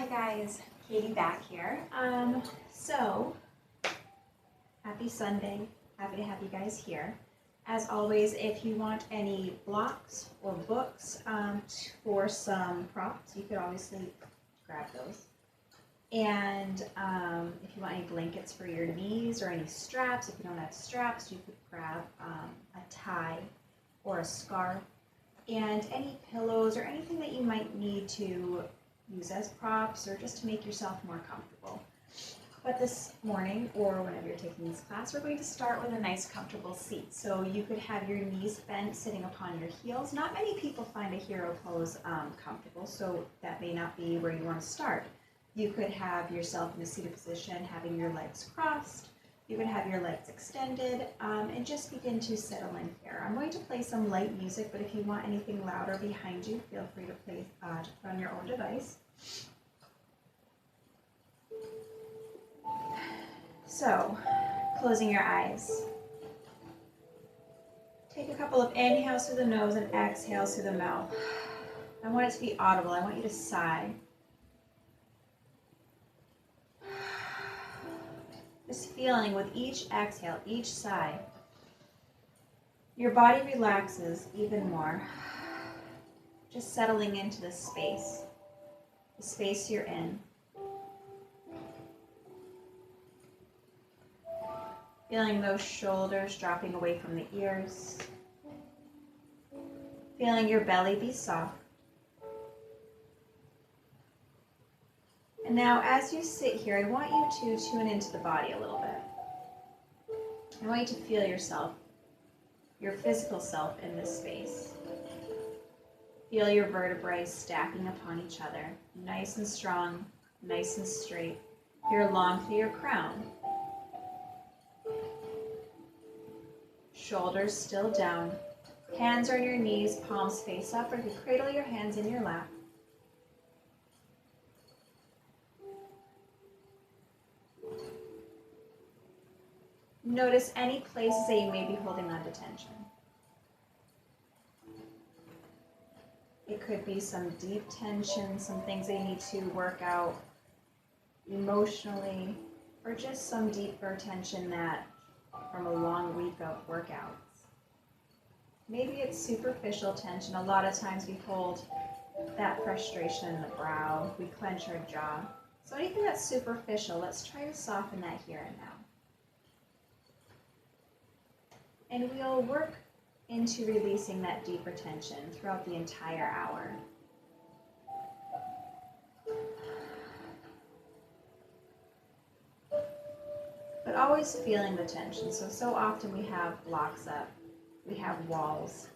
guys, Katie back here. Happy Sunday. Happy to have you guys here. As always, if you want any blocks or books for some props, you could obviously grab those. And if you want any blankets for your knees or any straps, if you don't have straps, you could grab a tie or a scarf. And any pillows or anything that you might need to use as props or just to make yourself more comfortable. But this morning, or whenever you're taking this class, we're going to start with a nice comfortable seat. So you could have your knees bent, sitting upon your heels. Not many people find a hero pose comfortable, so that may not be where you want to start. You could have yourself in a seated position, having your legs crossed. You could have your legs extended, and just begin to settle in here. I'm going to play some light music, but if you want anything louder behind you, feel free to play on your own device. So, closing your eyes. Take a couple of inhales through the nose and exhales through the mouth. I want it to be audible. I want you to sigh. Just feeling with each exhale, each sigh, your body relaxes even more. Just settling into the space you're in. Feeling those shoulders dropping away from the ears. Feeling your belly be soft. And now as you sit here, I want you to tune into the body a little bit. I want you to feel yourself, your physical self in this space. Feel your vertebrae stacking upon each other, nice and strong, nice and straight. Here long through your crown. Shoulders still down. Hands are on your knees, palms face up, or you cradle your hands in your lap. Notice any places that you may be holding on to tension. It could be some deep tension, some things they need to work out emotionally, or just some deeper tension that from a long week of workouts. Maybe it's superficial tension. A lot of times we hold that frustration in the brow, we clench our jaw. So anything that's superficial, let's try to soften that here and now. And we'll work into releasing that deeper tension throughout the entire hour. But always feeling the tension. So often we have blocks up, we have walls,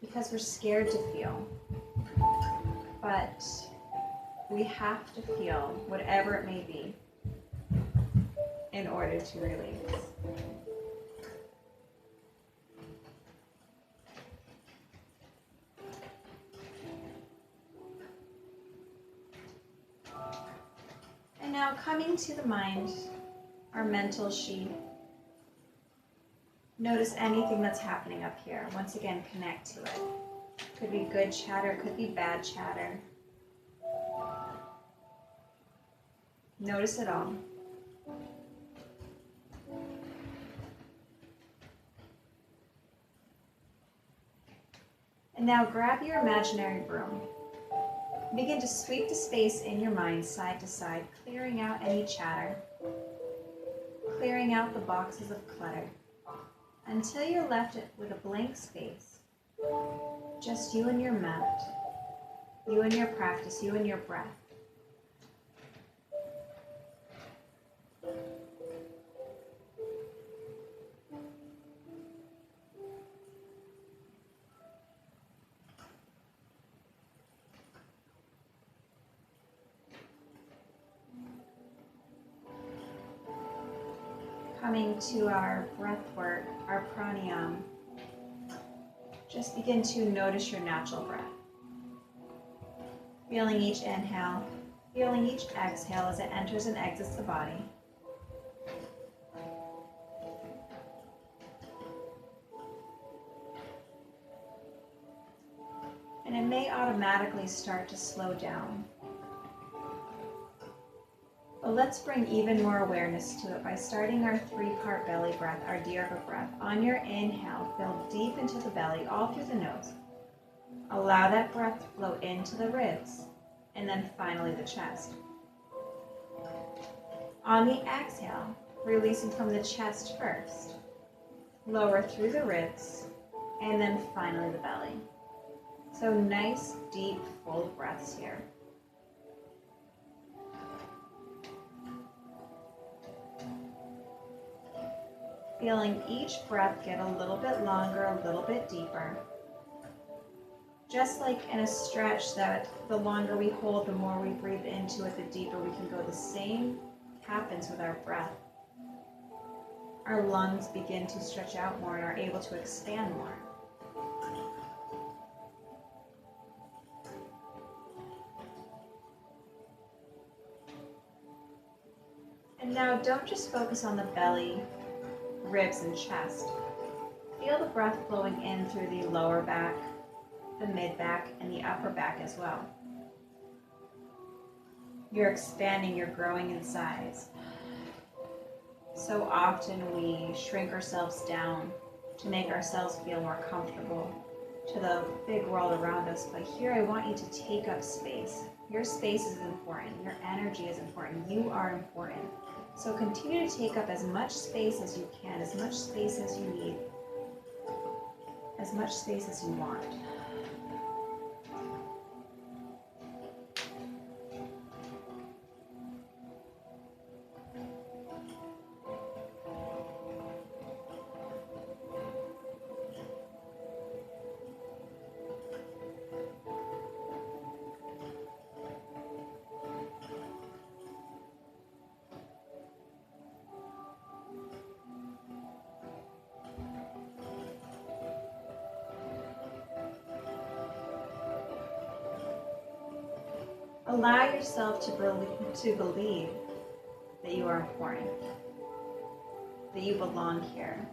because we're scared to feel. But we have to feel whatever it may be in order to release. And now coming to the mind, our mental sheet. Notice anything that's happening up here. Once again, connect to it. Could be good chatter, could be bad chatter. Notice it all. And now grab your imaginary broom. Begin to sweep the space in your mind side to side, clearing out any chatter. Clearing out the boxes of clutter until you're left with a blank space. Just you and your mat, you and your practice, you and your breath. Coming to our breath work, our pranayama, just begin to notice your natural breath. Feeling each inhale, feeling each exhale as it enters and exits the body. And it may automatically start to slow down. But let's bring even more awareness to it by starting our 3-part belly breath, our Dirga breath. On your inhale, fill deep into the belly, all through the nose. Allow that breath to flow into the ribs, and then finally the chest. On the exhale, releasing from the chest first. Lower through the ribs, and then finally the belly. So nice, deep, full breaths here. Feeling each breath get a little bit longer, a little bit deeper. Just like in a stretch, that the longer we hold, the more we breathe into it, the deeper we can go. The same happens with our breath. Our lungs begin to stretch out more and are able to expand more. And now don't just focus on the belly, ribs, and chest. Feel the breath flowing in through the lower back, the mid back, and the upper back as well. You're expanding, you're growing in size. So often we shrink ourselves down to make ourselves feel more comfortable to the big world around us. But here I want you to take up space. Your space is important. Your energy is important. You are important. So continue to take up as much space as you can, as much space as you need, as much space as you want. Allow yourself to believe that you are important, that you belong here.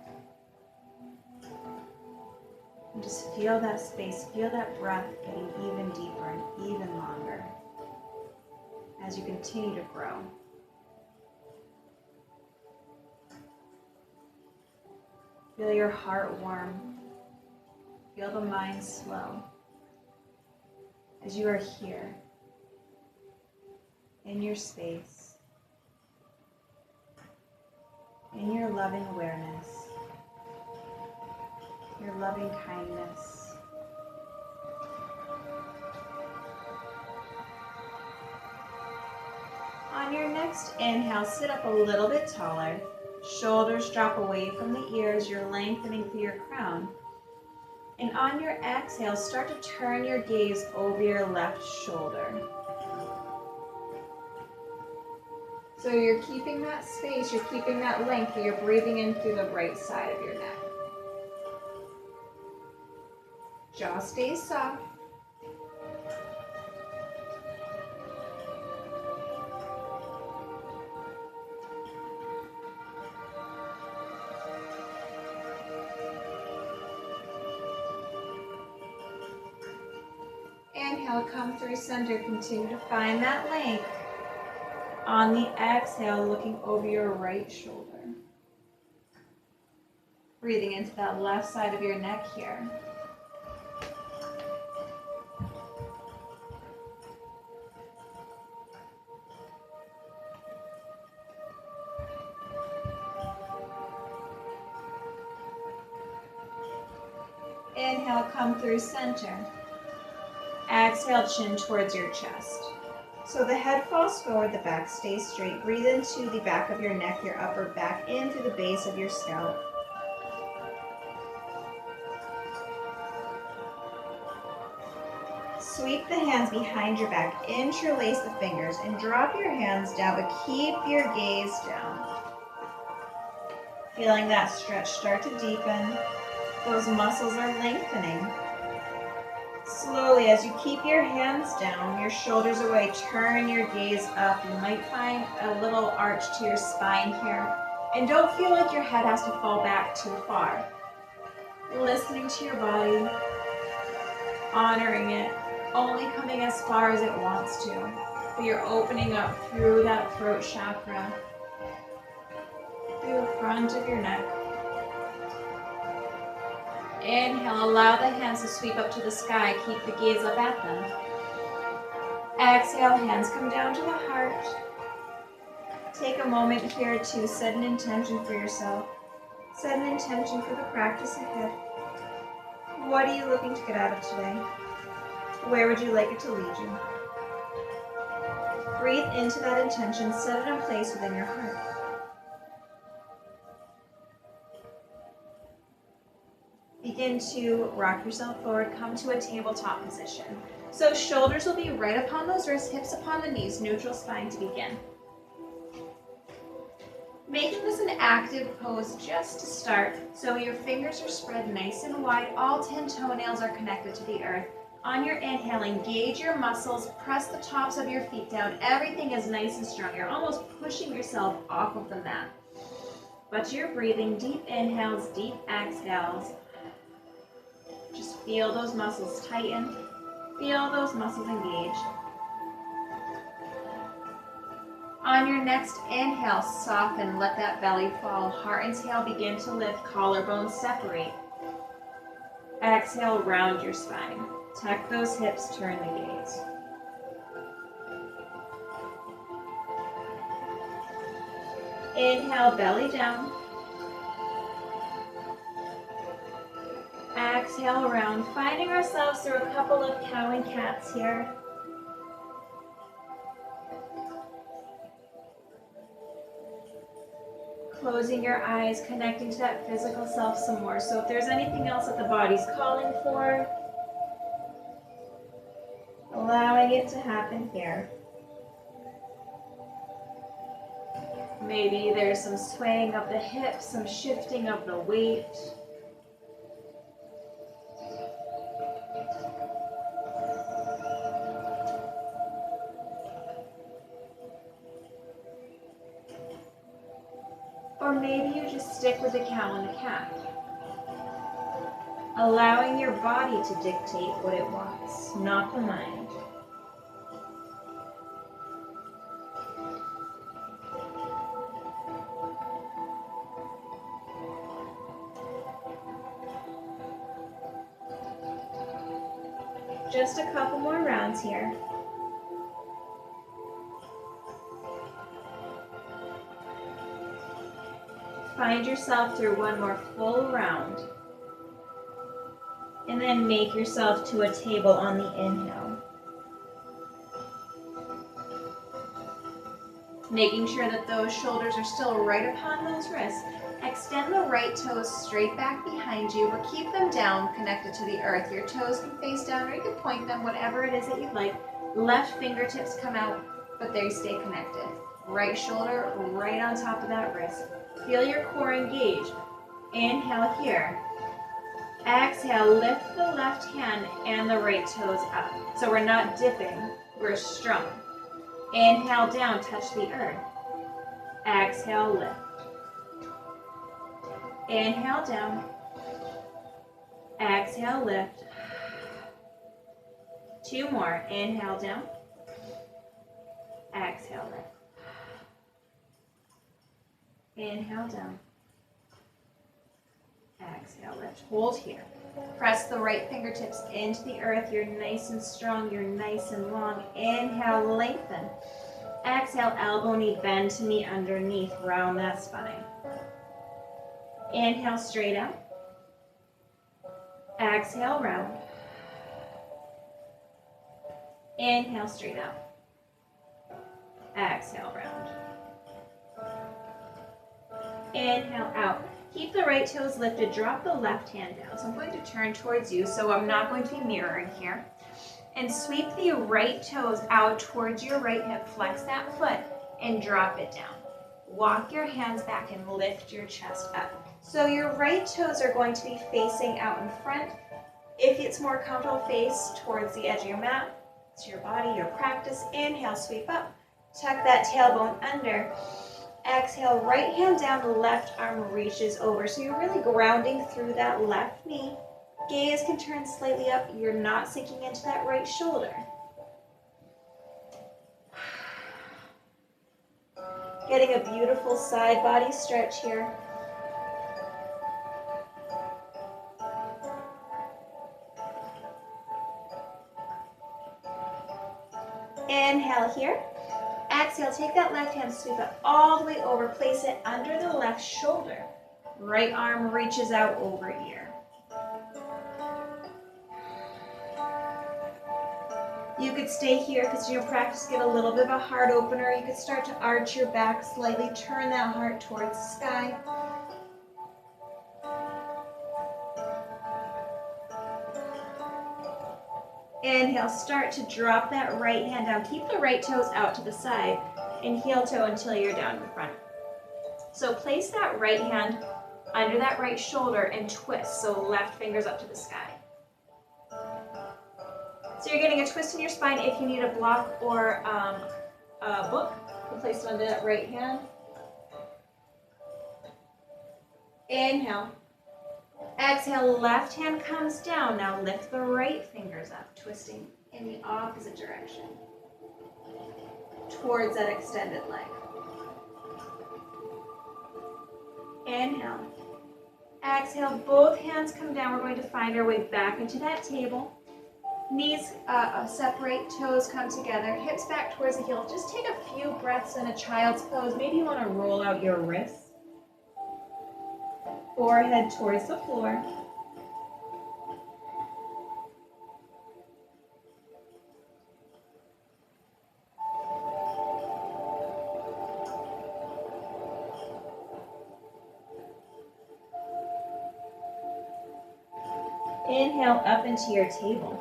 And just feel that space, feel that breath getting even deeper and even longer as you continue to grow. Feel your heart warm. Feel the mind slow as you are here in your space, in your loving awareness, your loving kindness. On your next inhale, sit up a little bit taller. Shoulders drop away from the ears. You're lengthening through your crown. And on your exhale, start to turn your gaze over your left shoulder. So you're keeping that space, you're keeping that length, but you're breathing in through the right side of your neck. Jaw stays soft. Inhale, come through center, continue to find that length. On the exhale, looking over your right shoulder. Breathing into that left side of your neck here. Inhale, come through center. Exhale, chin towards your chest. So the head falls forward, the back stays straight. Breathe into the back of your neck, your upper back, in through the base of your scalp. Sweep the hands behind your back, interlace the fingers, and drop your hands down, but keep your gaze down. Feeling that stretch start to deepen. Those muscles are lengthening. Slowly, as you keep your hands down, your shoulders away, turn your gaze up. You might find a little arch to your spine here. And don't feel like your head has to fall back too far. Listening to your body, honoring it, only coming as far as it wants to. But you're opening up through that throat chakra, through the front of your neck. Inhale, allow the hands to sweep up to the sky. Keep the gaze up at them. Exhale, hands come down to the heart. Take a moment here to set an intention for yourself. Set an intention for the practice ahead. What are you looking to get out of today? Where would you like it to lead you? Breathe into that intention, set it in place within your heart. Begin to rock yourself forward, come to a tabletop position. So shoulders will be right upon those wrists, hips upon the knees, neutral spine to begin. Making this an active pose just to start, so your fingers are spread nice and wide, all 10 toenails are connected to the earth. On your inhale, engage your muscles, press the tops of your feet down, everything is nice and strong. You're almost pushing yourself off of the mat. But you're breathing, deep inhales, deep exhales. Just feel those muscles tighten, feel those muscles engage. On your next inhale, soften, let that belly fall. Heart and tail begin to lift, collarbones separate. Exhale, round your spine. Tuck those hips, turn the gaze. Inhale, belly down. Exhale, round. Finding ourselves through a couple of cow and cats here. Closing your eyes, connecting to that physical self some more. So if there's anything else that the body's calling for, allowing it to happen here. Maybe there's some swaying of the hips, some shifting of the weight. Or maybe you just stick with the cow and the cat, allowing your body to dictate what it wants, not the mind. Just a couple more rounds here. Find yourself through one more full round. And then make yourself to a table on the inhale. Making sure that those shoulders are still right upon those wrists. Extend the right toes straight back behind you, or keep them down, connected to the earth. Your toes can face down, or you can point them, whatever it is that you'd like. Left fingertips come out, but they stay connected. Right shoulder right on top of that wrist. Feel your core engage. Inhale here. Exhale, lift the left hand and the right toes up. So we're not dipping, we're strong. Inhale down, touch the earth. Exhale, lift. Inhale down. Exhale, lift. Two more. Inhale down. Exhale, lift. Inhale down. Exhale, lift. Hold here. Press the right fingertips into the earth. You're nice and strong. You're nice and long. Inhale, lengthen. Exhale, elbow, knee, bend to knee underneath. Round that spine. Inhale, straight out. Exhale, round. Inhale, straight out. Exhale, round. Inhale, out. Keep the right toes lifted. Drop the left hand down. So I'm going to turn towards you, so I'm not going to be mirroring here. And sweep the right toes out towards your right hip. Flex that foot and drop it down. Walk your hands back and lift your chest up. So your right toes are going to be facing out in front. If it's more comfortable, face towards the edge of your mat. It's your body, your practice. Inhale, sweep up. Tuck that tailbone under. Exhale, right hand down, the left arm reaches over. So you're really grounding through that left knee. Gaze can turn slightly up. You're not sinking into that right shoulder. Getting a beautiful side body stretch here. Inhale here. Exhale, take that left hand, sweep it all the way over, place it under the left shoulder. Right arm reaches out over ear. You could stay here because your practice get a little bit of a heart opener. You could start to arch your back slightly, turn that heart towards the sky. Inhale, start to drop that right hand down. Keep the right toes out to the side and heel toe until you're down in front. So place that right hand under that right shoulder and twist. So left fingers up to the sky. So you're getting a twist in your spine. If you need a block or a book, you place it under that right hand. Inhale. Exhale, left hand comes down. Now lift the right fingers up, twisting in the opposite direction towards that extended leg. Inhale. Exhale, both hands come down. We're going to find our way back into that table. Knees separate, toes come together, hips back towards the heels. Just take a few breaths in a child's pose. Maybe you want to roll out your wrists. Forehead towards the floor. Inhale up into your table.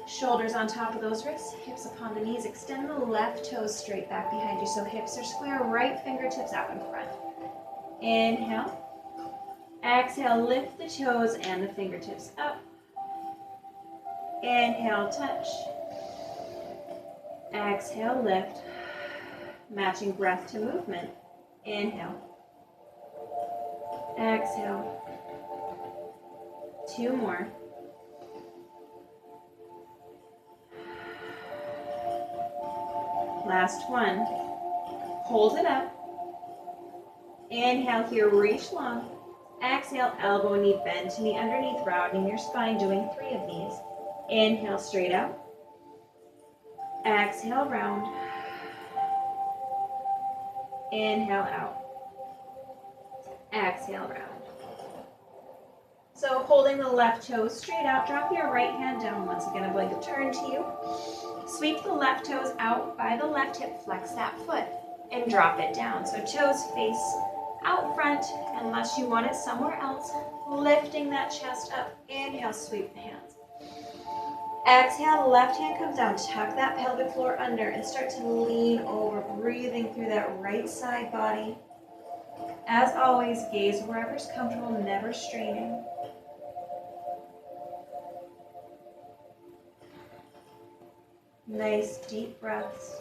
Shoulders on top of those wrists, hips upon the knees. Extend the left toes straight back behind you so hips are square, right fingertips out in front. Inhale. Exhale, lift the toes and the fingertips up. Inhale, touch. Exhale, lift. Matching breath to movement. Inhale. Exhale. 2 more. Last one. Hold it up. Inhale here, reach long. Exhale, elbow, knee, bend to knee underneath, rounding your spine, doing 3 of these. Inhale, straight out. Exhale, round. Inhale, out. Exhale, round. So holding the left toes straight out, drop your right hand down. Once again, I'm going to turn to you. Sweep the left toes out by the left hip, flex that foot, and drop it down. So toes face out front, unless you want it somewhere else. Lifting that chest up. Inhale, sweep the hands. Exhale, left hand comes down. Tuck that pelvic floor under and start to lean over, breathing through that right side body. As always, gaze wherever's comfortable, never straining. Nice deep breaths.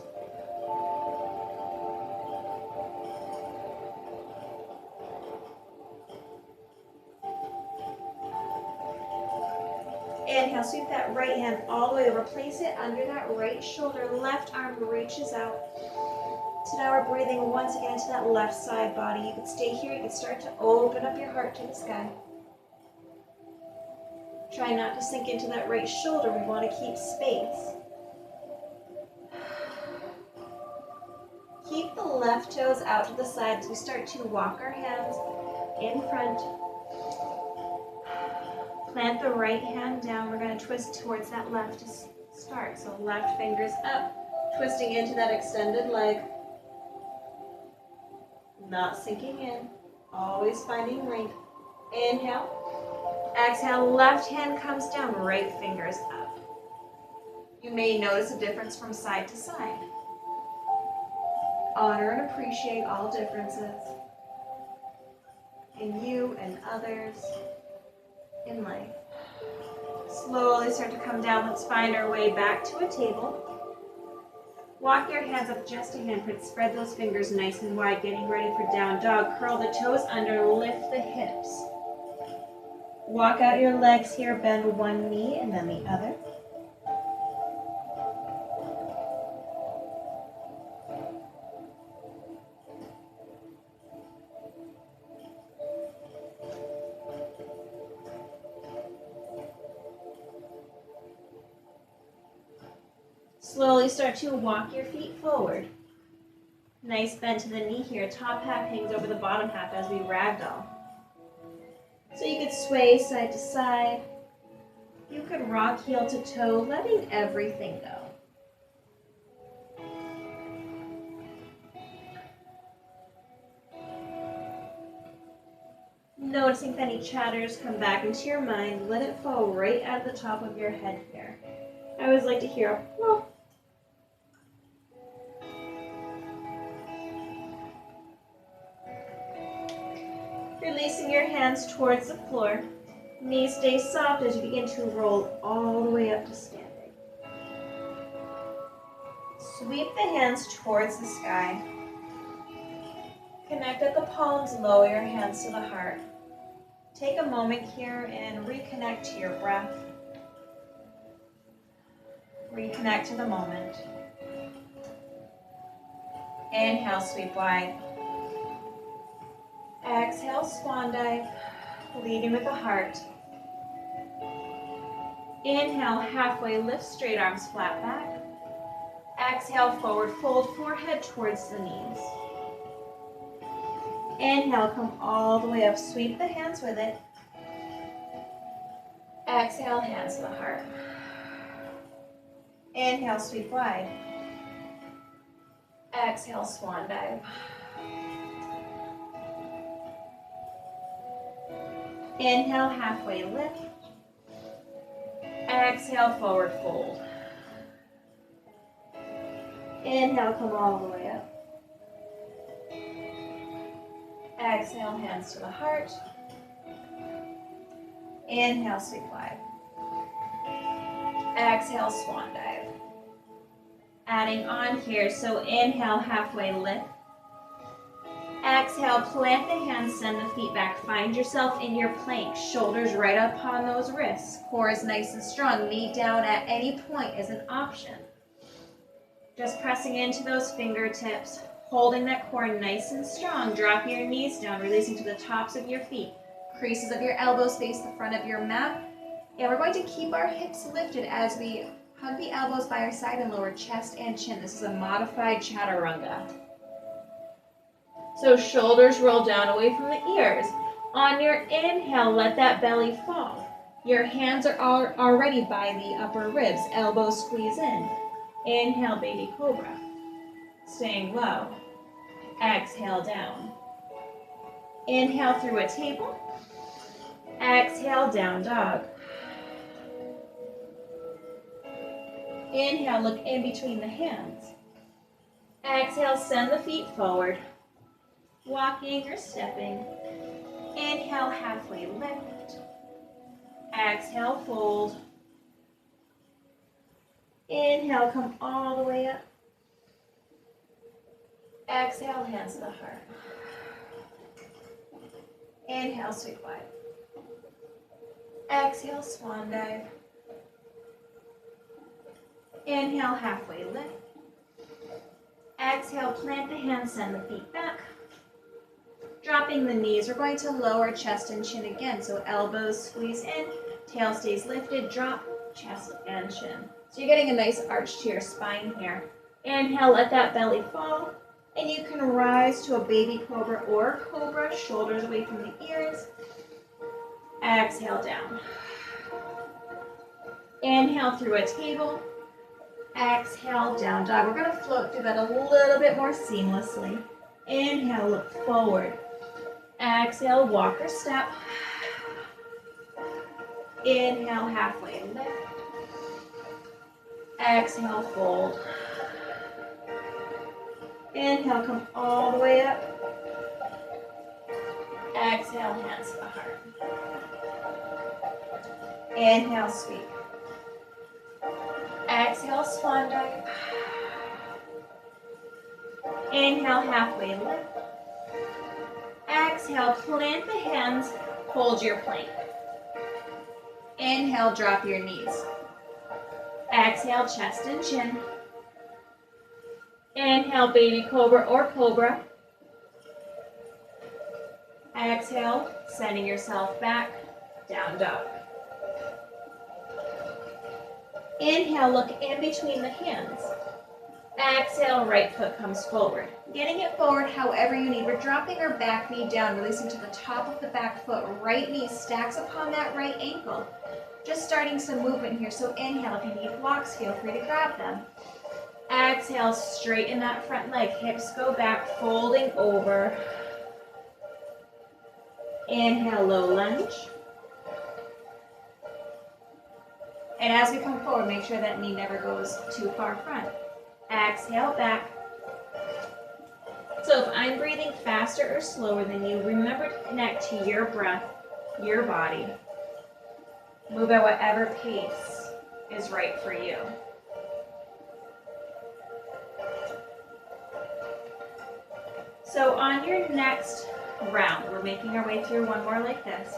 Inhale, sweep that right hand all the way over. Place it under that right shoulder. Left arm reaches out. So now we're breathing once again into that left side body. You could stay here. You could start to open up your heart to the sky. Try not to sink into that right shoulder. We want to keep space. Keep the left toes out to the side as we start to walk our hands in front. Plant the right hand down. We're going to twist towards that left to start. So left fingers up, twisting into that extended leg. Not sinking in, always finding length. Inhale. Exhale, left hand comes down, right fingers up. You may notice a difference from side to side. Honor and appreciate all differences in you and others in life. Slowly start to come down. Let's find our way back to a table. Walk your hands up just a handprint. Spread those fingers nice and wide, getting ready for down dog. Curl the toes under, lift the hips. Walk out your legs here, bend one knee and then the other. Slowly start to walk your feet forward. Nice bend to the knee here. Top half hangs over the bottom half as we ragdoll. So you could sway side to side. You could rock heel to toe, letting everything go. Noticing if any chatters come back into your mind, let it fall right at the top of your head here. I always like to hear a plop. Releasing your hands towards the floor. Knees stay soft as you begin to roll all the way up to standing. Sweep the hands towards the sky. Connect at the palms, lower your hands to the heart. Take a moment here and reconnect to your breath. Reconnect to the moment. Inhale, sweep wide. Exhale, swan dive, leading with the heart. Inhale, halfway lift, straight arms flat back. Exhale, forward fold, forehead towards the knees. Inhale, come all the way up, sweep the hands with it. Exhale, hands to the heart. Inhale, sweep wide. Exhale, swan dive. Inhale, halfway lift. Exhale, forward fold. Inhale, come all the way up. Exhale, hands to the heart. Inhale, sweep wide. Exhale, swan dive. Adding on here, so inhale, halfway lift. Exhale, plant the hands, send the feet back. Find yourself in your plank, shoulders right up on those wrists. Core is nice and strong. Knee down at any point is an option. Just pressing into those fingertips, holding that core nice and strong. Drop your knees down, releasing to the tops of your feet. Creases of your elbows face the front of your mat. And we're going to keep our hips lifted as we hug the elbows by our side and lower chest and chin. This is a modified chaturanga. So shoulders roll down away from the ears. On your inhale, let that belly fall. Your hands are already by the upper ribs. Elbows squeeze in. Inhale, baby cobra. Staying low. Exhale, down. Inhale through a table. Exhale, down dog. Inhale, look in between the hands. Exhale, send the feet forward. Walking or stepping. Inhale, halfway lift. Exhale, fold. Inhale, come all the way up. Exhale, hands to the heart. Inhale, sweep wide. Exhale, swan dive. Inhale, halfway lift. Exhale, plant the hands, send the feet back. Dropping the knees, we're going to lower chest and chin again. So elbows squeeze in, tail stays lifted, drop, chest and chin. So you're getting a nice arch to your spine here. Inhale, let that belly fall. And you can rise to a baby cobra or cobra, shoulders away from the ears. Exhale, down. Inhale through a table. Exhale, down dog. We're going to float through that a little bit more seamlessly. Inhale, look forward. Exhale, walk or step. Inhale, halfway lift. Exhale, fold. Inhale, come all the way up. Exhale, hands to the heart. Inhale, sweep. Exhale, swan dive. Inhale, halfway lift. Exhale, plant the hands, hold your plank. Inhale, drop your knees. Exhale, chest and chin. Inhale, baby cobra or cobra. Exhale, sending yourself back, down dog. Inhale, look in between the hands. Exhale, right foot comes forward. Getting it forward however you need. We're dropping our back knee down, releasing to the top of the back foot. Right knee stacks upon that right ankle. Just starting some movement here. So inhale, if you need blocks, feel free to grab them. Exhale, straighten that front leg. Hips go back, folding over. Inhale, low lunge. And as we come forward, make sure that knee never goes too far front. Exhale, back. So if I'm breathing faster or slower than you, remember to connect to your breath, your body. Move at whatever pace is right for you. So on your next round, we're making our way through one more like this.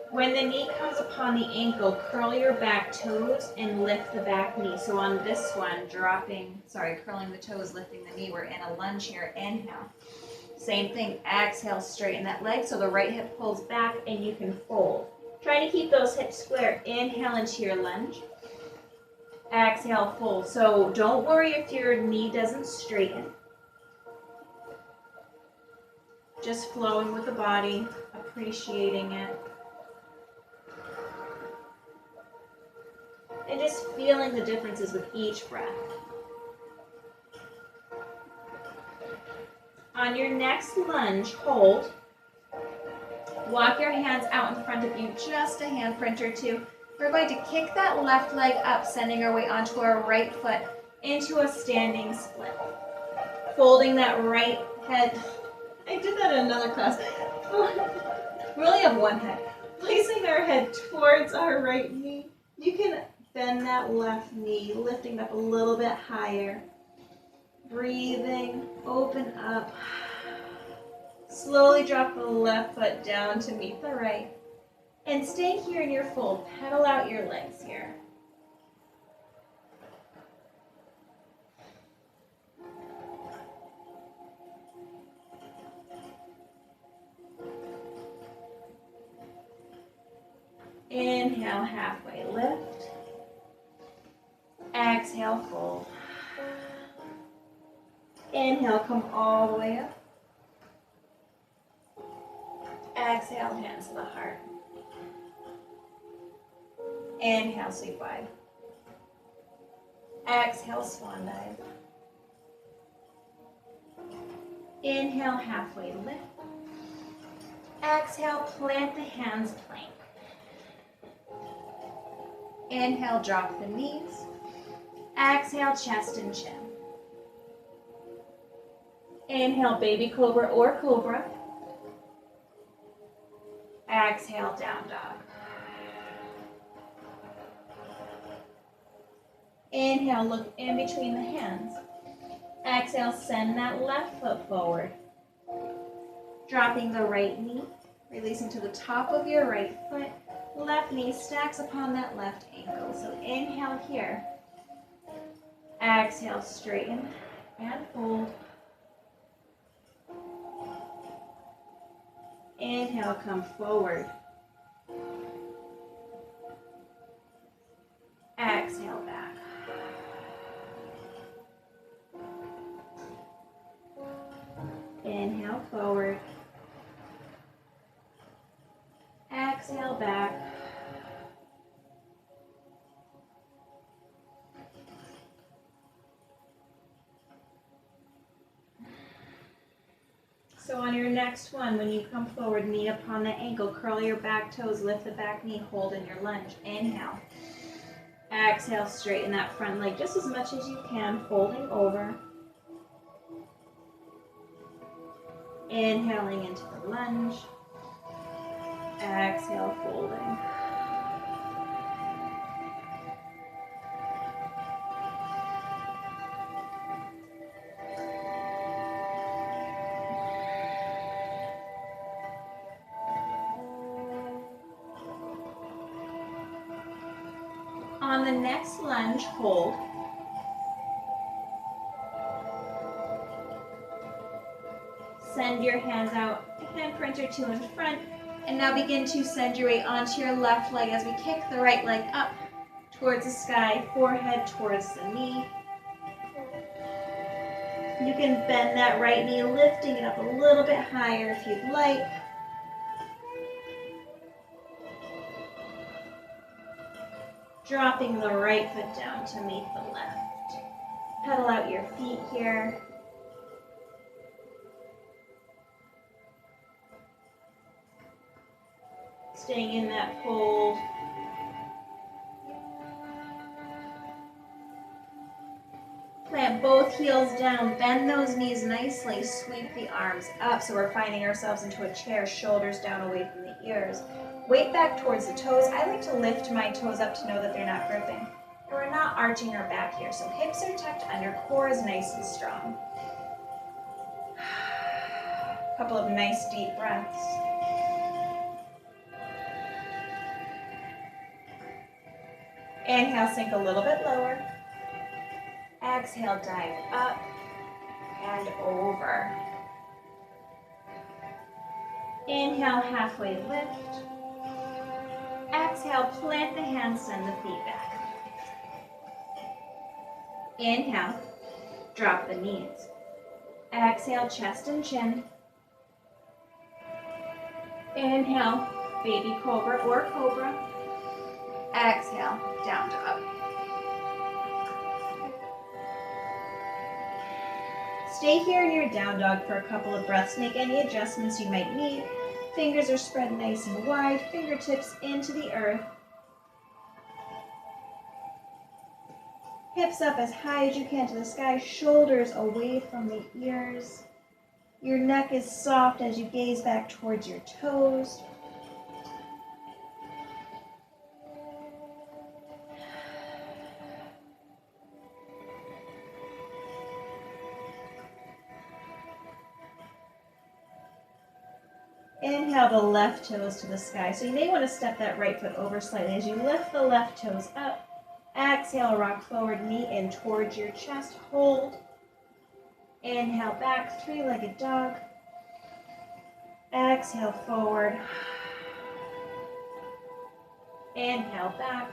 When the knee comes upon the ankle, curl your back toes and lift the back knee. So on this one, curling the toes, lifting the knee, we're in a lunge here. Inhale. Same thing, exhale, straighten that leg so the right hip pulls back and you can fold. Trying to keep those hips square. Inhale into your lunge. Exhale, fold. So don't worry if your knee doesn't straighten. Just flowing with the body, appreciating it. And just feeling the differences with each breath. On your next lunge, hold. Walk your hands out in front of you, just a handprint or two. We're going to kick that left leg up, sending our weight onto our right foot into a standing split. Folding that right head. I did that in another class. We only have one head. Placing our head towards our right knee. You can bend that left knee, lifting up a little bit higher. Breathing, open up. Slowly drop the left foot down to meet the right. And stay here in your fold. Pedal out your legs here. Inhale, halfway lift. Exhale, fold. Inhale, come all the way up. Exhale, hands to the heart. Inhale, sweep wide. Exhale, swan dive. Inhale, halfway lift. Exhale, plant the hands, plank. Inhale, drop the knees. Exhale, chest and chin. Inhale, baby cobra or cobra. Exhale, down dog. Inhale, look in between the hands. Exhale, send that left foot forward. Dropping the right knee, releasing to the top of your right foot. Left knee stacks upon that left ankle. So inhale here. Exhale, straighten and fold. Inhale, come forward. Exhale, back. Inhale, forward. Exhale, back. So on your next one, when you come forward, knee upon the ankle, curl your back toes, lift the back knee, hold in your lunge. Inhale. Exhale, straighten that front leg just as much as you can, folding over. Inhaling into the lunge. Exhale, folding. On the next lunge, hold. Send your hands out, handprint or two in front, and now begin to send your weight onto your left leg as we kick the right leg up towards the sky, forehead towards the knee. You can bend that right knee, lifting it up a little bit higher if you'd like. Dropping the right foot down to meet the left. Pedal out your feet here. Staying in that hold. Plant both heels down, bend those knees nicely, sweep the arms up so we're finding ourselves into a chair, shoulders down away from the ears. Weight back towards the toes. I like to lift my toes up to know that they're not gripping. And we're not arching our back here, so hips are tucked under, core is nice and strong. A couple of nice deep breaths. Inhale, sink a little bit lower. Exhale, dive up and over. Inhale, halfway lift. Exhale, plant the hands, send the feet back. Inhale, drop the knees. Exhale, chest and chin. Inhale, baby cobra or cobra. Exhale, down dog. Stay here in your down dog for a couple of breaths. Make any adjustments you might need. Fingers are spread nice and wide, fingertips into the earth. Hips up as high as you can to the sky, shoulders away from the ears. Your neck is soft as you gaze back towards your toes. Inhale the left toes to the sky. So you may want to step that right foot over slightly as you lift the left toes up. Exhale, rock forward, knee in towards your chest. Hold. Inhale back, three-legged dog. Exhale forward. Inhale back.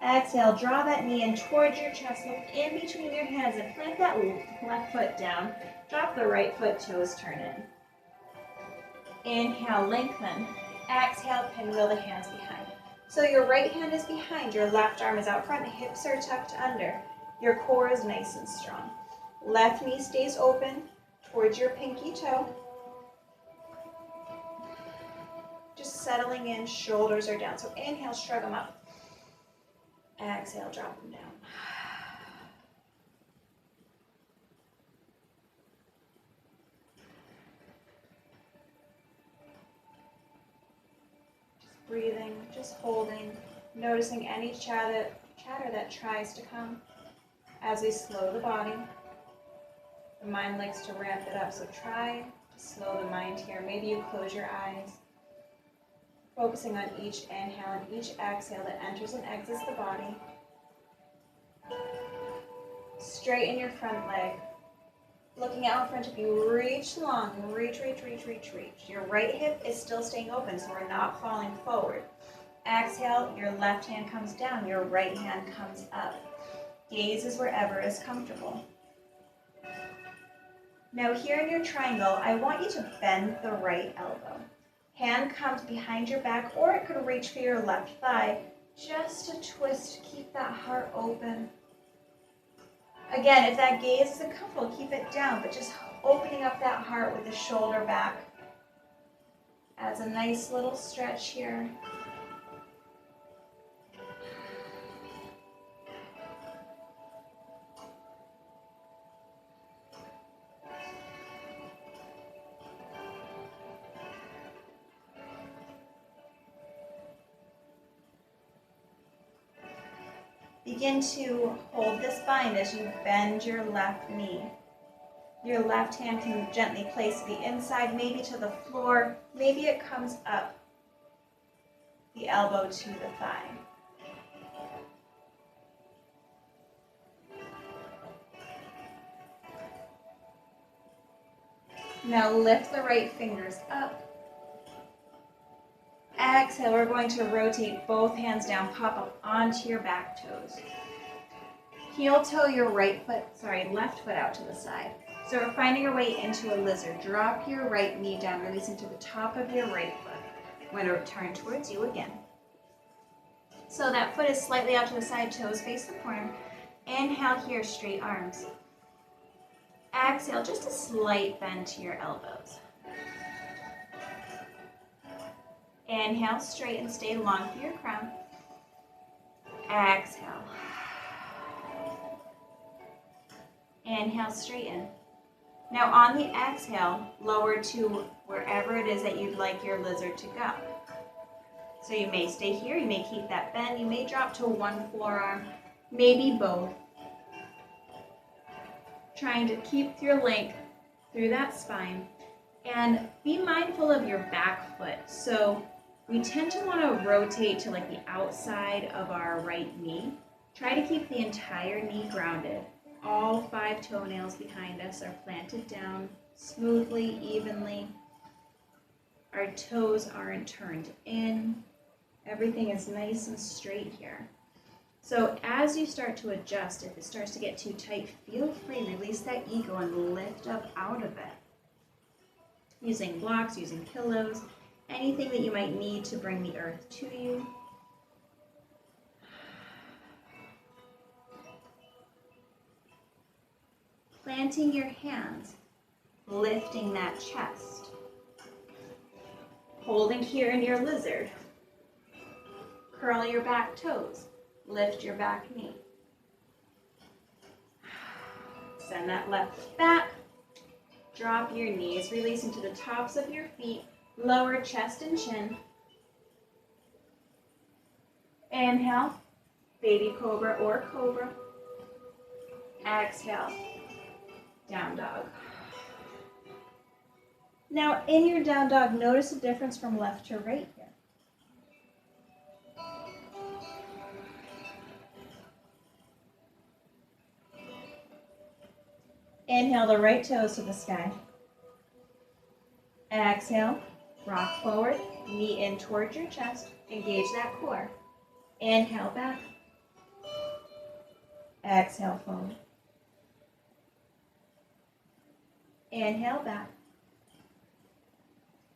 Exhale, draw that knee in towards your chest. Look in between your hands and plant that left foot down. Drop the right foot, toes turn in. Inhale, lengthen. Exhale, pinwheel the hands behind. So your right hand is behind, your left arm is out front, hips are tucked under. Your core is nice and strong. Left knee stays open towards your pinky toe. Just settling in, shoulders are down. So inhale, shrug them up. Exhale, drop them down. Breathing, just holding, noticing any chatter that tries to come as we slow the body. The mind likes to ramp it up, so try to slow the mind here. Maybe you close your eyes, focusing on each inhale and each exhale that enters and exits the body. Straighten your front leg. Looking out in front of you, reach long, reach. Your right hip is still staying open, so we're not falling forward. Exhale, your left hand comes down, your right hand comes up. Gaze is wherever is comfortable. Now here in your triangle, I want you to bend the right elbow. Hand comes behind your back, or it could reach for your left thigh. Just a twist, keep that heart open. Again, if that gaze isn't comfortable, keep it down, but just opening up that heart with the shoulder back. Adds a nice little stretch here. Begin to hold this bind as you bend your left knee. Your left hand can gently place to the inside, maybe to the floor, maybe it comes up, the elbow to the thigh. Now lift the right fingers up. exhale, we're going to rotate both hands down, pop up onto your back toes. Heel toe your left foot out to the side. So we're finding our way into a lizard. Drop your right knee down, releasing to the top of your right foot. I'm going to turn towards you again. So that foot is slightly out to the side, toes face the corner. Inhale here, straight arms. Exhale, just a slight bend to your elbows. Inhale, straighten, stay long through your crown. Exhale. Inhale, straighten. Now on the exhale, lower to wherever it is that you'd like your lizard to go. So you may stay here, you may keep that bend, you may drop to one forearm, maybe both. Trying to keep your length through that spine. And be mindful of your back foot. So we tend to want to rotate to like the outside of our right knee. Try to keep the entire knee grounded. All 5 toenails behind us are planted down smoothly, evenly. Our toes aren't turned in. Everything is nice and straight here. So as you start to adjust, if it starts to get too tight, feel free, release that ego and lift up out of it. Using blocks, using pillows, anything that you might need to bring the earth to you. Planting your hands, lifting that chest. Holding here in your lizard. Curl your back toes. Lift your back knee. Send that left foot back. Drop your knees, releasing to the tops of your feet. Lower chest and chin. Inhale, baby cobra or cobra. Exhale, down dog. Now in your down dog, notice the difference from left to right here. Inhale the right toes to the sky. Exhale, rock forward, knee in towards your chest, engage that core. Inhale back. Exhale forward. Inhale back.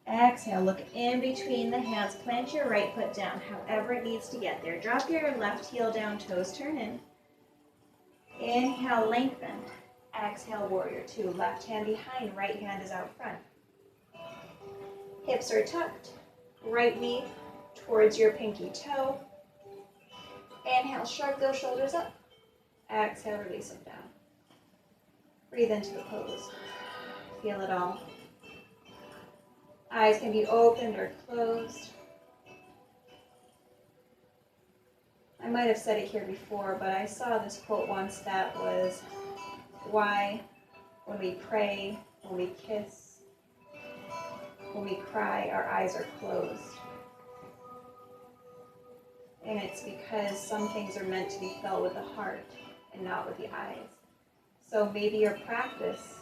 Exhale, look in between the hands, plant your right foot down, however it needs to get there. Drop your left heel down, toes turn in. Inhale, lengthen. Exhale, warrior 2. Left hand behind, right hand is out front. Hips are tucked. Right knee towards your pinky toe. Inhale, shrug those shoulders up. Exhale, release them down. Breathe into the pose. Feel it all. Eyes can be opened or closed. I might have said it here before, but I saw this quote once that was, why when we pray, when we kiss, when we cry, our eyes are closed. And it's because some things are meant to be felt with the heart and not with the eyes. So maybe your practice,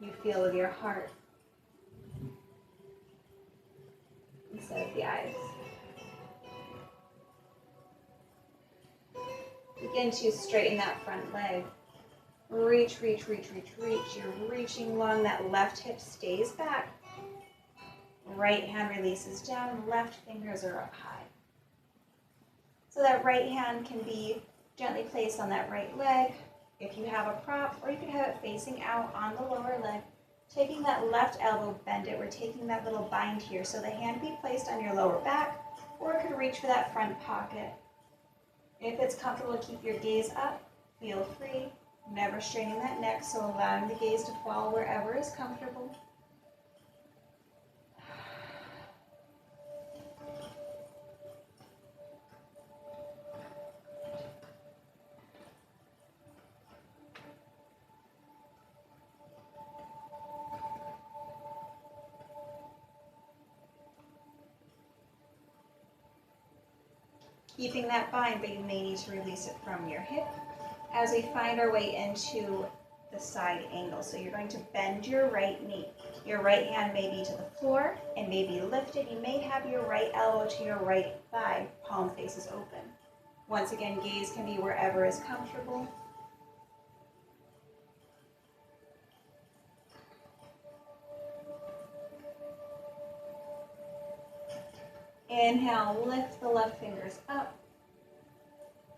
you feel with your heart instead of the eyes. Begin to straighten that front leg. Reach, reach, reach, reach, reach. You're reaching long. That left hip stays back. Right hand releases down. Left fingers are up high. So that right hand can be gently placed on that right leg if you have a prop, or you could have it facing out on the lower leg. Taking that left elbow, bend it. We're taking that little bind here. So the hand be placed on your lower back, or it could reach for that front pocket. If it's comfortable to keep your gaze up, feel free. Never straining that neck, so allowing the gaze to fall wherever is comfortable. Keeping that bind, but you may need to release it from your hip. As we find our way into the side angle. So you're going to bend your right knee. Your right hand may be to the floor and may be lifted. You may have your right elbow to your right thigh, palm faces open. Once again, gaze can be wherever is comfortable. Inhale, lift the left fingers up.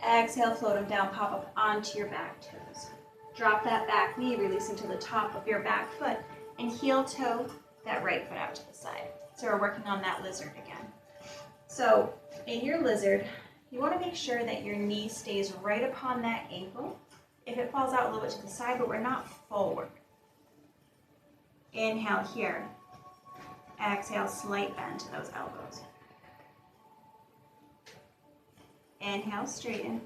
Exhale, float them down, pop up onto your back toes. Drop that back knee, releasing to the top of your back foot, and heel toe that right foot out to the side. So we're working on that lizard again. So in your lizard, you want to make sure that your knee stays right upon that ankle. If it falls out a little bit to the side, but we're not forward. Inhale here. Exhale, slight bend to those elbows. Inhale, straighten.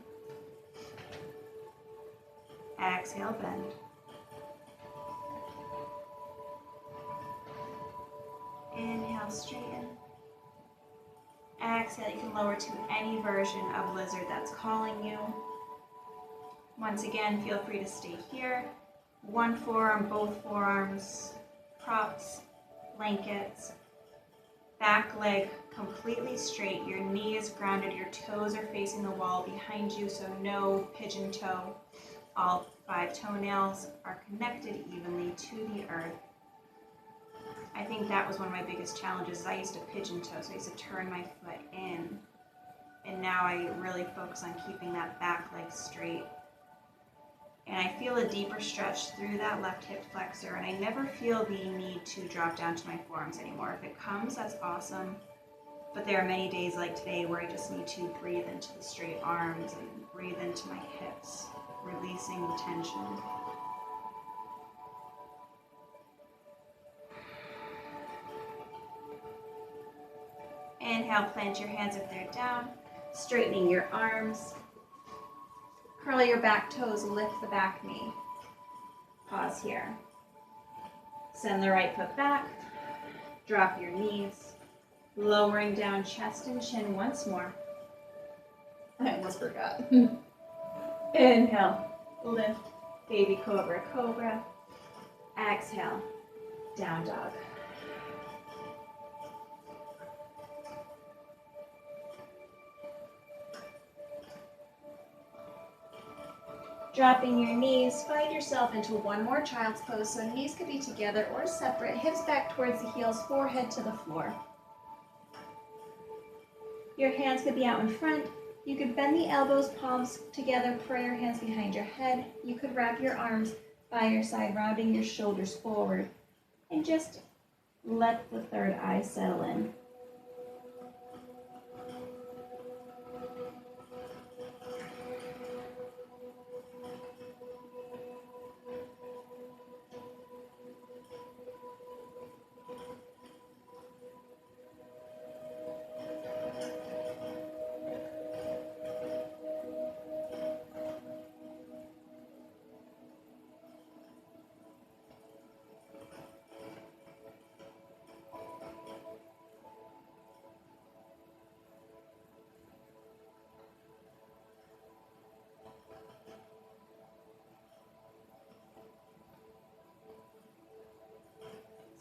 Exhale, bend. Inhale, straighten. Exhale, you can lower to any version of lizard that's calling you. Once again, feel free to stay here. One forearm, both forearms, props, blankets. Back leg completely straight. Your knee is grounded. Your toes are facing the wall behind you, so no pigeon toe. All 5 toenails are connected evenly to the earth. I think that was one of my biggest challenges. I used to pigeon toe, so I used to turn my foot in. And now I really focus on keeping that back leg straight. And I feel a deeper stretch through that left hip flexor, and I never feel the need to drop down to my forearms anymore. If it comes, that's awesome. But there are many days like today where I just need to breathe into the straight arms and breathe into my hips, releasing the tension. Inhale, plant your hands if they're down, straightening your arms. Curl your back toes, lift the back knee. Pause here. Send the right foot back. Drop your knees. Lowering down chest and chin once more. I almost forgot. Inhale, lift, baby cobra, cobra. Exhale, down dog. Dropping your knees, find yourself into one more child's pose. So knees could be together or separate, hips back towards the heels, forehead to the floor. Your hands could be out in front. You could bend the elbows, palms together, prayer hands behind your head. You could wrap your arms by your side, rounding your shoulders forward. And just let the third eye settle in.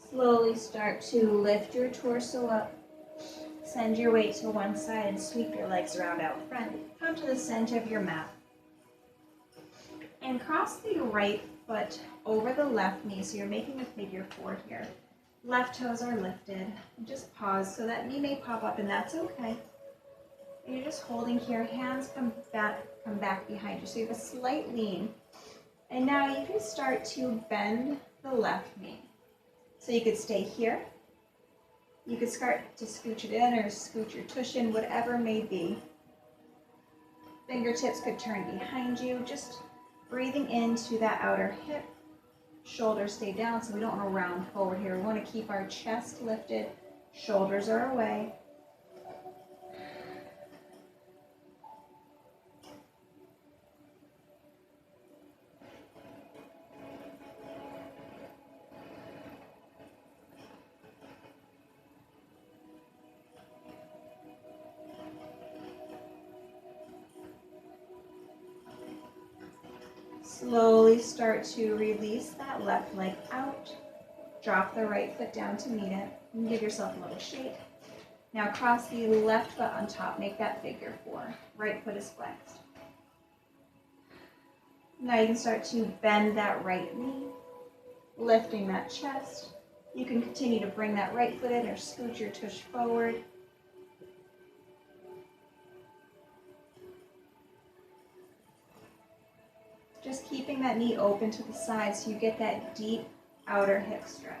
Slowly start to lift your torso up. Send your weight to one side and sweep your legs around out front. Come to the center of your mat. And cross the right foot over the left knee. So you're making a figure 4 here. Left toes are lifted. And just pause. So that knee may pop up, and that's okay. And you're just holding here. Hands come back behind you. So you have a slight lean. And now you can start to bend the left knee. So you could stay here. You could start to scooch it in or scooch your tush in, whatever may be. Fingertips could turn behind you, just breathing into that outer hip. Shoulders stay down, so we don't want to round forward here. We want to keep our chest lifted, shoulders are away. Slowly start to release that left leg out. Drop the right foot down to meet it and give yourself a little shake. Now cross the left foot on top, make that figure 4. Right foot is flexed. Now you can start to bend that right knee, lifting that chest. You can continue to bring that right foot in or scoot your tush forward. Just keeping that knee open to the side so you get that deep outer hip stretch.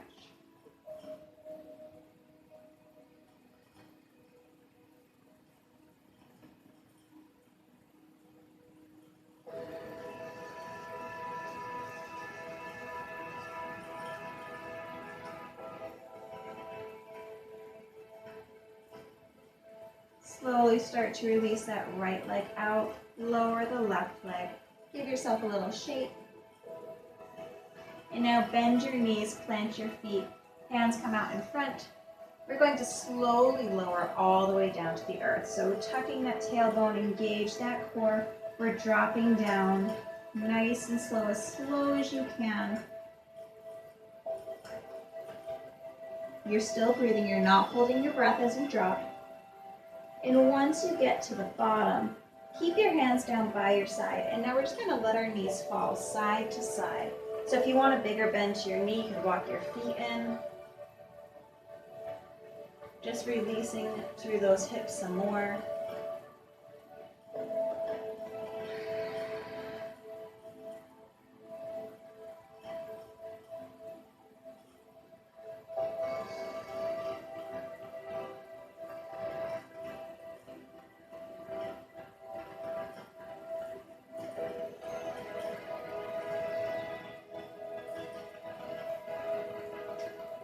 Slowly start to release that right leg out, lower the left leg. Give yourself a little shake. And now bend your knees, plant your feet, hands come out in front. We're going to slowly lower all the way down to the earth. So tucking that tailbone, engage that core. We're dropping down nice and slow as you can. You're still breathing, you're not holding your breath as you drop. And once you get to the bottom, keep your hands down by your side. And now we're just going to let our knees fall side to side. So if you want a bigger bend to your knee, you can walk your feet in. Just releasing through those hips some more.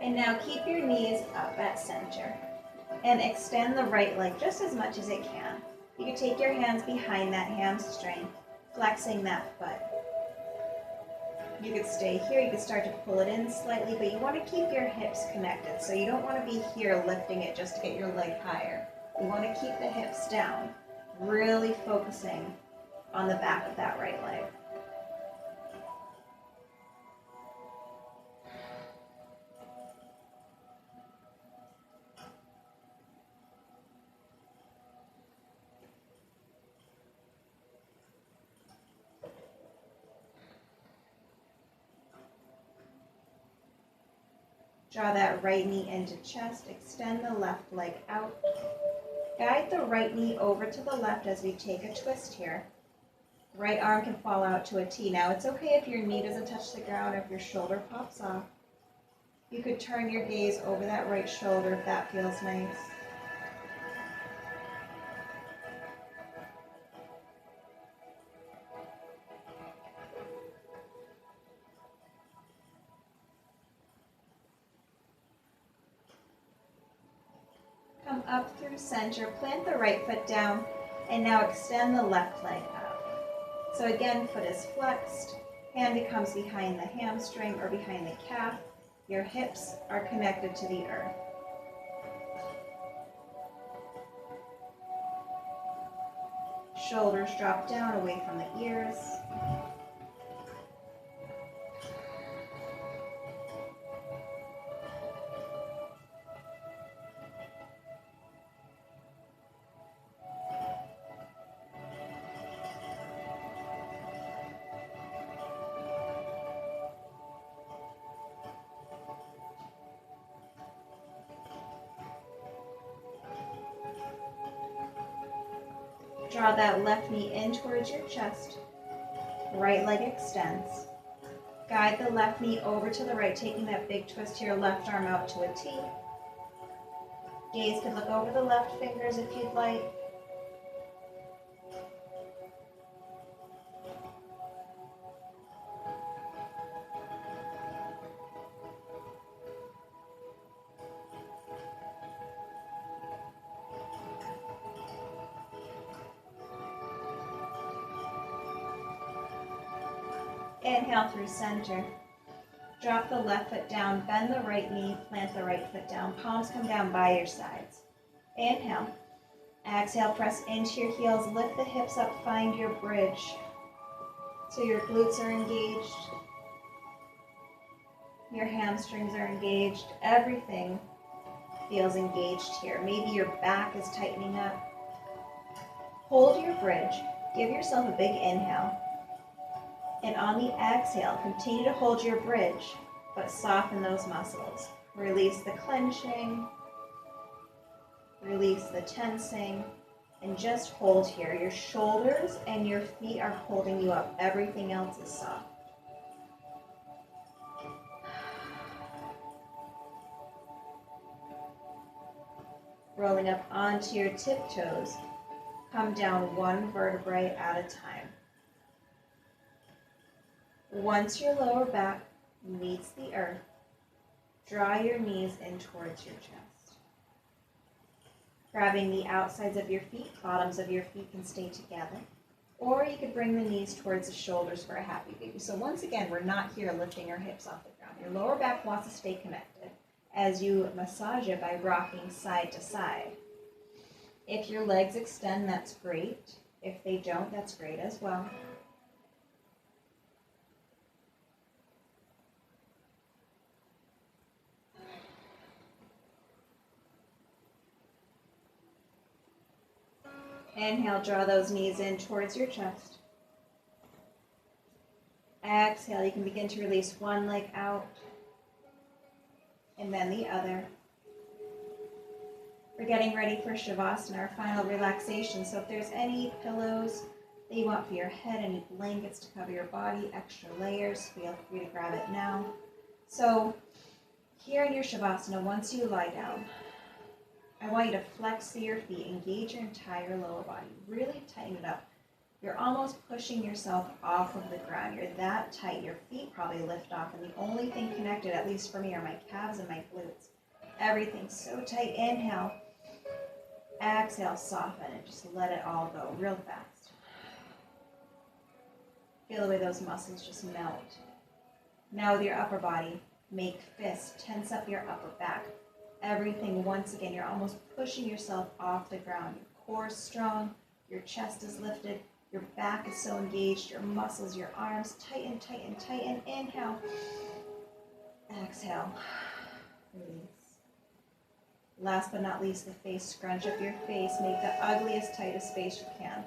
And now keep your knees up at center and extend the right leg just as much as it can. You can take your hands behind that hamstring, flexing that foot. You could stay here, you could start to pull it in slightly, but you want to keep your hips connected. So you don't want to be here lifting it just to get your leg higher. You want to keep the hips down, really focusing on the back of that right leg. Draw that right knee into chest, extend the left leg out. Guide the right knee over to the left as we take a twist here. Right arm can fall out to a T. Now it's okay if your knee doesn't touch the ground or if your shoulder pops off. You could turn your gaze over that right shoulder if that feels nice. Come up through center, plant the right foot down, and now extend the left leg up. So again, foot is flexed, hand becomes behind the hamstring or behind the calf. Your hips are connected to the earth. Shoulders drop down away from the ears. Draw that left knee in towards your chest. Right leg extends. Guide the left knee over to the right, taking that big twist to your left arm out to a T. Gaze can look over the left fingers if you'd like. Inhale through center. Drop the left foot down, bend the right knee, plant the right foot down. Palms come down by your sides. Inhale. Exhale, press into your heels, lift the hips up, find your bridge. So your glutes are engaged, your hamstrings are engaged, everything feels engaged here. Maybe your back is tightening up. Hold your bridge, give yourself a big inhale, and on the exhale, continue to hold your bridge, but soften those muscles. Release the clenching, release the tensing, and just hold here. Your shoulders and your feet are holding you up. Everything else is soft. Rolling up onto your tiptoes, come down one vertebrae at a time. Once your lower back meets the earth, draw your knees in towards your chest. Grabbing the outsides of your feet, bottoms of your feet can stay together. Or you could bring the knees towards the shoulders for a happy baby. So once again, we're not here lifting our hips off the ground. Your lower back wants to stay connected as you massage it by rocking side to side. If your legs extend, that's great. If they don't, that's great as well. Inhale, draw those knees in towards your chest. Exhale, you can begin to release one leg out and then the other. We're getting ready for Shavasana, our final relaxation. So if there's any pillows that you want for your head, any blankets to cover your body, extra layers, feel free to grab it now. So here in your Shavasana, once you lie down, I want you to flex your feet, engage your entire lower body, really tighten it up. You're almost pushing yourself off of the ground. You're that tight. Your feet probably lift off, and the only thing connected, at least for me, are my calves and my glutes. Everything's so tight. Inhale. Exhale, soften, and just let it all go real fast. Feel the way those muscles just melt. Now with your upper body, make fists, tense up your upper back. Everything, once again, you're almost pushing yourself off the ground. Your core is strong, your chest is lifted, your back is so engaged, your muscles, your arms, tighten, tighten, tighten. Inhale. Exhale. Release. Last but not least, the face. Scrunch up your face. Make the ugliest, tightest face you can.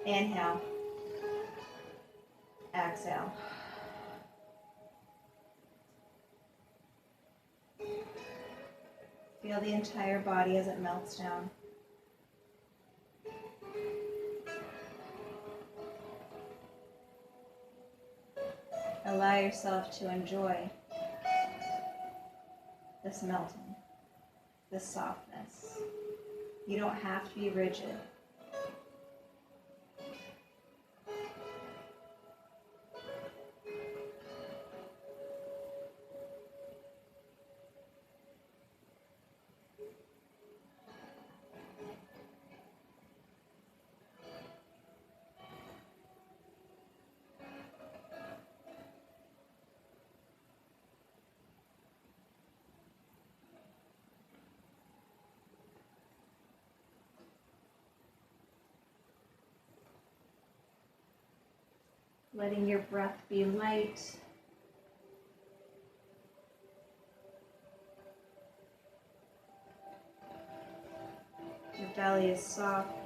Inhale. Exhale. Feel the entire body as it melts down. Allow yourself to enjoy this melting, this softness. You don't have to be rigid. Letting your breath be light. Your belly is soft.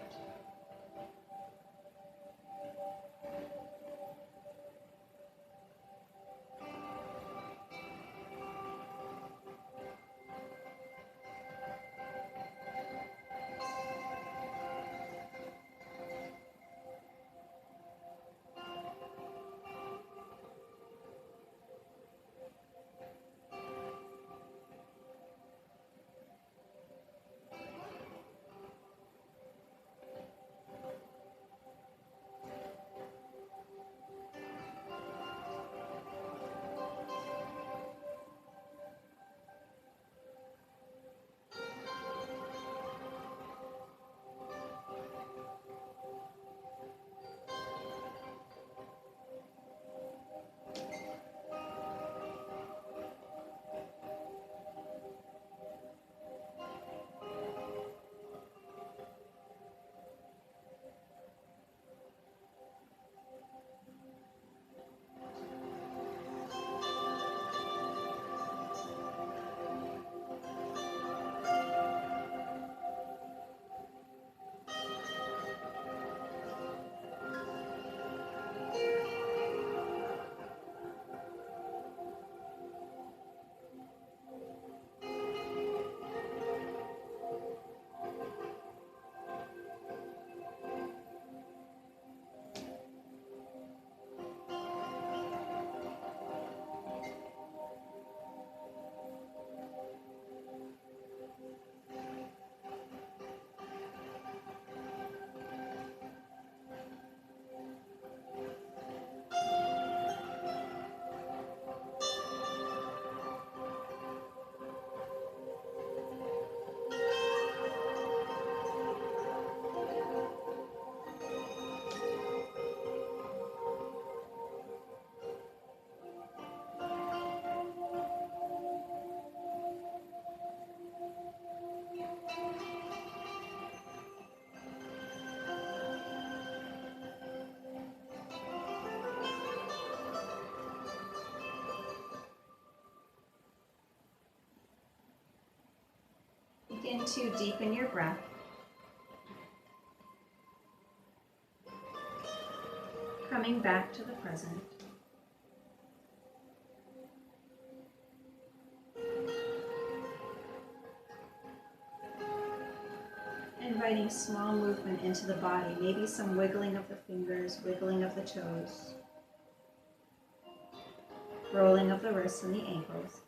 to deepen your breath. Coming back to the present. Inviting small movement into the body, maybe some wiggling of the fingers, wiggling of the toes, rolling of the wrists and the ankles.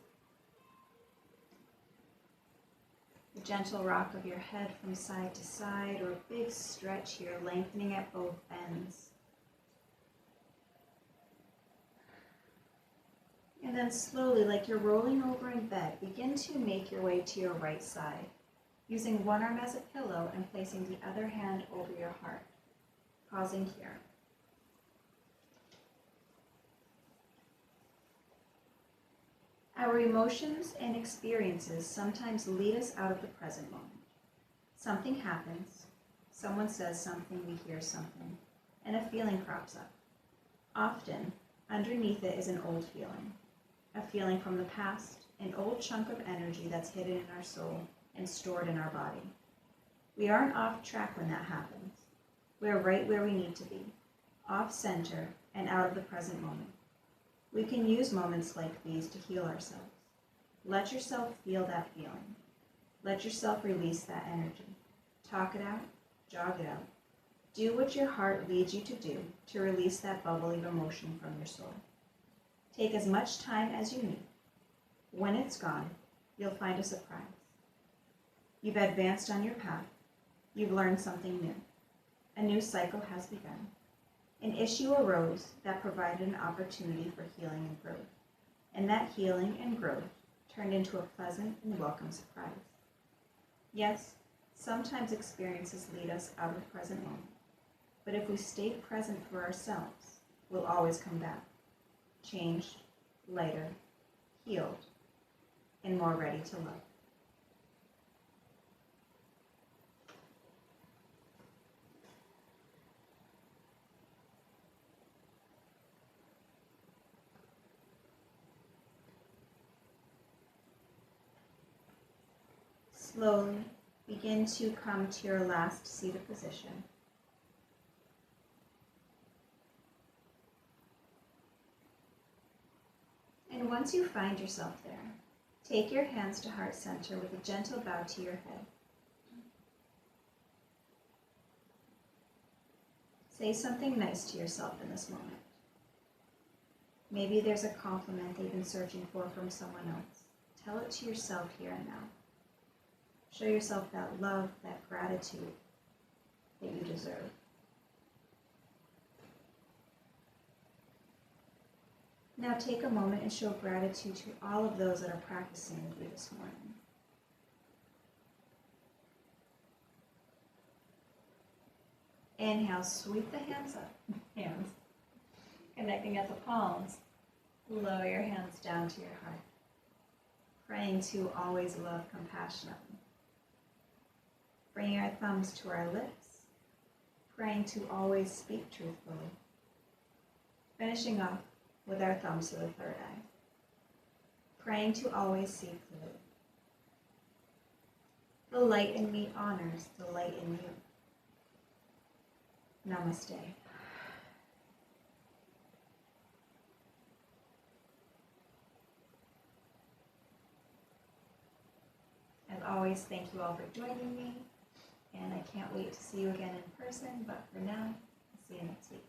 A gentle rock of your head from side to side, or a big stretch here, lengthening at both ends. And then slowly, like you're rolling over in bed, begin to make your way to your right side, using one arm as a pillow and placing the other hand over your heart. Pausing here. Our emotions and experiences sometimes lead us out of the present moment. Something happens, someone says something, we hear something, and a feeling crops up. Often, underneath it is an old feeling, a feeling from the past, an old chunk of energy that's hidden in our soul and stored in our body. We aren't off track when that happens. We're right where we need to be, off center and out of the present moment. We can use moments like these to heal ourselves. Let yourself feel that feeling. Let yourself release that energy. Talk it out, jog it out. Do what your heart leads you to do to release that bubbly emotion from your soul. Take as much time as you need. When it's gone, you'll find a surprise. You've advanced on your path. You've learned something new. A new cycle has begun. An issue arose that provided an opportunity for healing and growth. And that healing and growth turned into a pleasant and welcome surprise. Yes, sometimes experiences lead us out of the present moment. But if we stay present for ourselves, we'll always come back. Changed, lighter, healed, and more ready to love. Slowly begin to come to your last seated position. And once you find yourself there, take your hands to heart center with a gentle bow to your head. Say something nice to yourself in this moment. Maybe there's a compliment that you've been searching for from someone else. Tell it to yourself here and now. Show yourself that love, that gratitude that you deserve. Now take a moment and show gratitude to all of those that are practicing with you this morning. Inhale, sweep the hands up. Hands. Connecting at the palms. Lower your hands down to your heart. Praying to always love compassionately. Bringing our thumbs to our lips. Praying to always speak truthfully. Finishing off with our thumbs to the third eye. Praying to always see clearly. The light in me honors the light in you. Namaste. As always, thank you all for joining me, and I can't wait to see you again in person, but for now, I'll see you next week.